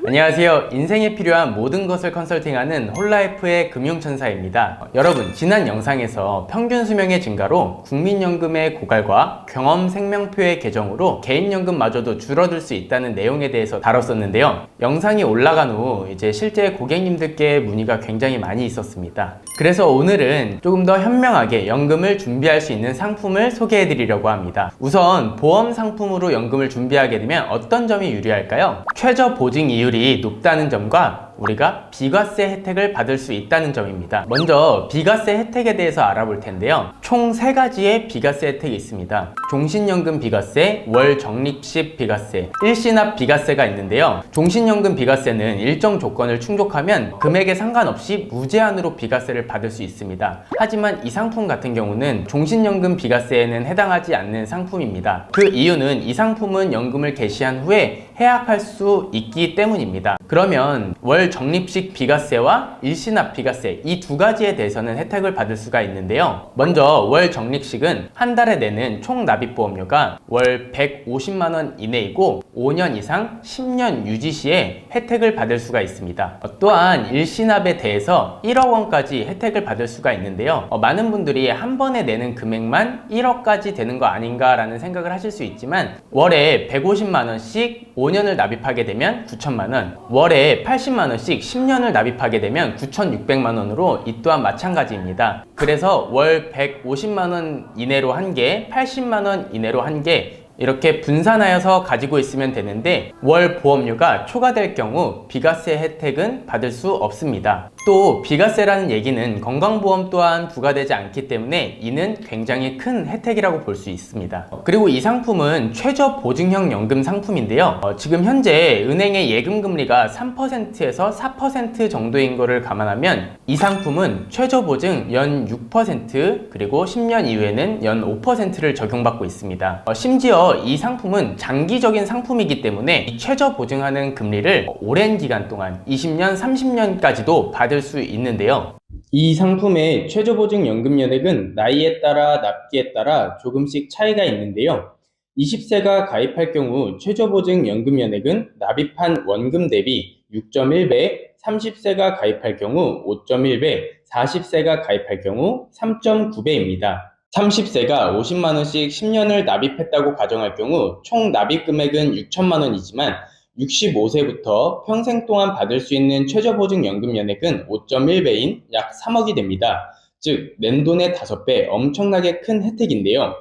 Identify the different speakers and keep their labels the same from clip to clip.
Speaker 1: 안녕하세요. 인생에 필요한 모든 것을 컨설팅하는 홀라이프의 금융천사입니다. 여러분, 지난 영상에서 평균 수명의 증가로 국민연금의 고갈과 경험 생명표의 개정으로 개인연금마저도 줄어들 수 있다는 내용에 대해서 다뤘었는데요. 영상이 올라간 후 이제 실제 고객님들께 문의가 굉장히 많이 있었습니다. 그래서 오늘은 조금 더 현명하게 연금을 준비할 수 있는 상품을 소개해 드리려고 합니다. 우선 보험 상품으로 연금을 준비하게 되면 어떤 점이 유리할까요? 최저 보증 이율이 높다는 점과 우리가 비과세 혜택을 받을 수 있다는 점입니다. 먼저 비과세 혜택에 대해서 알아볼 텐데요. 총 3가지의 비과세 혜택이 있습니다. 종신연금 비과세, 월 적립식 비과세, 일시납 비과세가 있는데요. 종신연금 비과세는 일정 조건을 충족하면 금액에 상관없이 무제한으로 비과세를 받을 수 있습니다. 하지만 이 상품 같은 경우는 종신연금 비과세에는 해당하지 않는 상품입니다. 그 이유는 이 상품은 연금을 개시한 후에 해약할 수 있기 때문입니다. 그러면 월 적립식 비과세와 일시납 비과세 이 2가지에 대해서는 혜택을 받을 수가 있는데요. 먼저 월 적립식은 한 달에 내는 총 납입보험료가 월 150만원 이내이고 5년 이상 10년 유지 시에 혜택을 받을 수가 있습니다. 또한 일시납에 대해서 1억 원까지 혜택을 받을 수가 있는데요. 많은 분들이 한 번에 내는 금액만 1억까지 되는 거 아닌가 라는 생각을 하실 수 있지만 월에 150만원씩 5년을 납입하게 되면 9천만원, 월에 80만원씩 10년을 납입하게 되면 9,600만원으로 이 또한 마찬가지입니다. 그래서 월 150만원 이내로 1개, 80만원 이내로 1개 이렇게 분산하여서 가지고 있으면 되는데 월 보험료가 초과될 경우 비과세 혜택은 받을 수 없습니다. 또 비과세라는 얘기는 건강보험 또한 부과되지 않기 때문에 이는 굉장히 큰 혜택이라고 볼 수 있습니다. 그리고 이 상품은 최저 보증형 연금 상품인데요. 지금 현재 은행의 예금금리가 3%에서 4% 정도인 거를 감안하면 이 상품은 최저 보증 연 6% 그리고 10년 이후에는 연 5%를 적용받고 있습니다. 심지어 이 상품은 장기적인 상품이기 때문에 이 최저 보증하는 금리를 오랜 기간 동안 20년, 30년까지도 받을 수 있는데요. 이 상품의 최저 보증 연금 연액은 나이에 따라 납기에 따라 조금씩 차이가 있는데요. 20세가 가입할 경우 최저 보증 연금 연액은 납입한 원금 대비 6.1배, 30세가 가입할 경우 5.1배, 40세가 가입할 경우 3.9배입니다. 30세가 50만원씩 10년을 납입했다고 가정할 경우 총 납입 금액은 6천만원이지만 65세부터 평생 동안 받을 수 있는 최저보증 연금 연액은 5.1배인 약 3억이 됩니다. 즉, 낸 돈의 5배 엄청나게 큰 혜택인데요.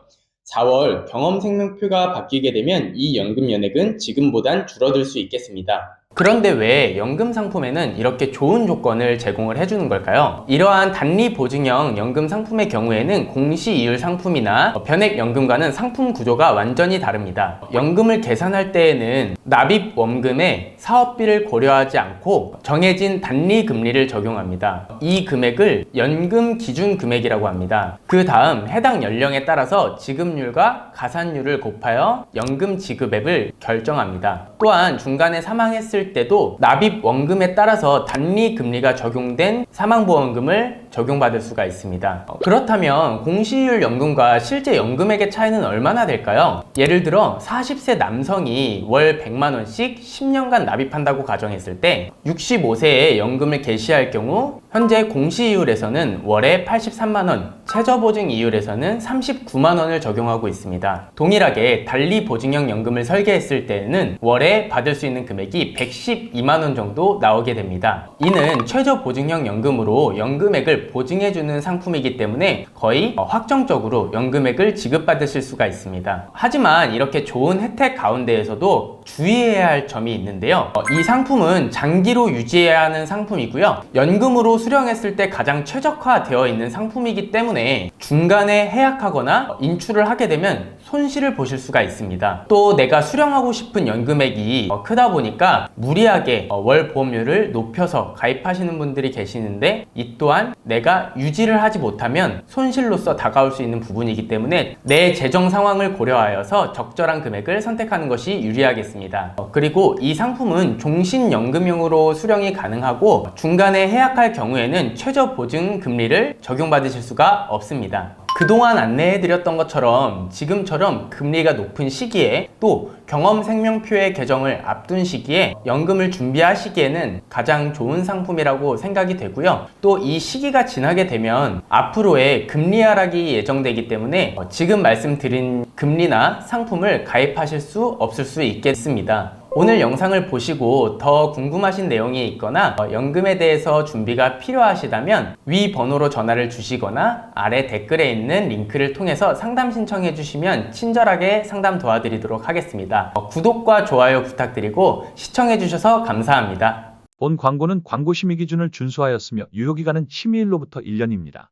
Speaker 1: 4월 경험 생명표가 바뀌게 되면 이 연금 연액은 지금보단 줄어들 수 있겠습니다. 그런데 왜 연금 상품에는 이렇게 좋은 조건을 제공을 해주는 걸까요? 이러한 단리 보증형 연금 상품의 경우에는 공시이율 상품이나 변액연금과는 상품 구조가 완전히 다릅니다. 연금을 계산할 때에는 납입 원금에 사업비를 고려하지 않고 정해진 단리 금리를 적용합니다. 이 금액을 연금 기준 금액이라고 합니다. 그 다음 해당 연령에 따라서 지급률과 가산율을 곱하여 연금 지급액을 결정합니다. 또한 중간에 사망했을 때도 납입 원금에 따라서 단리 금리가 적용된 사망보험금을 적용받을 수가 있습니다. 그렇다면 공시이율 연금과 실제 연금액의 차이는 얼마나 될까요? 예를 들어 40세 남성이 월 100만원씩 10년간 납입한다고 가정했을 때 65세에 연금을 개시할 경우 현재 공시이율에서는 월에 83만원, 최저보증 이율에서는 39만원을 적용하고 있습니다. 동일하게 단리 보증형 연금을 설계했을 때는 월에 받을 수 있는 금액이 112만원 정도 나오게 됩니다. 이는 최저보증형 연금으로 연금액을 보증해주는 상품이기 때문에 거의 확정적으로 연금액을 지급받으실 수가 있습니다. 하지만 이렇게 좋은 혜택 가운데에서도 주의해야 할 점이 있는데요. 이 상품은 장기로 유지해야 하는 상품이고요. 연금으로 수령했을 때 가장 최적화되어 있는 상품이기 때문에 중간에 해약하거나 인출을 하게 되면 손실을 보실 수가 있습니다. 또 내가 수령하고 싶은 연금액이 크다 보니까 무리하게 월 보험료를 높여서 가입하시는 분들이 계시는데 이 또한 내가 유지를 하지 못하면 손실로서 다가올 수 있는 부분이기 때문에 내 재정 상황을 고려하여서 적절한 금액을 선택하는 것이 유리하겠습니다. 그리고 이 상품은 종신연금형으로 수령이 가능하고 중간에 해약할 경우에는 최저 보증 금리를 적용받으실 수가 없습니다. 그동안 안내해드렸던 것처럼 지금처럼 금리가 높은 시기에 또 경험생명표의 개정을 앞둔 시기에 연금을 준비하시기에는 가장 좋은 상품이라고 생각이 되고요. 또 이 시기가 지나게 되면 앞으로의 금리 하락이 예정되기 때문에 지금 말씀드린 금리나 상품을 가입하실 수 없을 수 있겠습니다. 오늘 영상을 보시고 더 궁금하신 내용이 있거나 연금에 대해서 준비가 필요하시다면 위 번호로 전화를 주시거나 아래 댓글에 있는 링크를 통해서 상담 신청해 주시면 친절하게 상담 도와드리도록 하겠습니다. 구독과 좋아요 부탁드리고 시청해 주셔서 감사합니다.
Speaker 2: 본 광고는 광고 심의 기준을 준수하였으며 유효기간은 심의일로부터 1년입니다.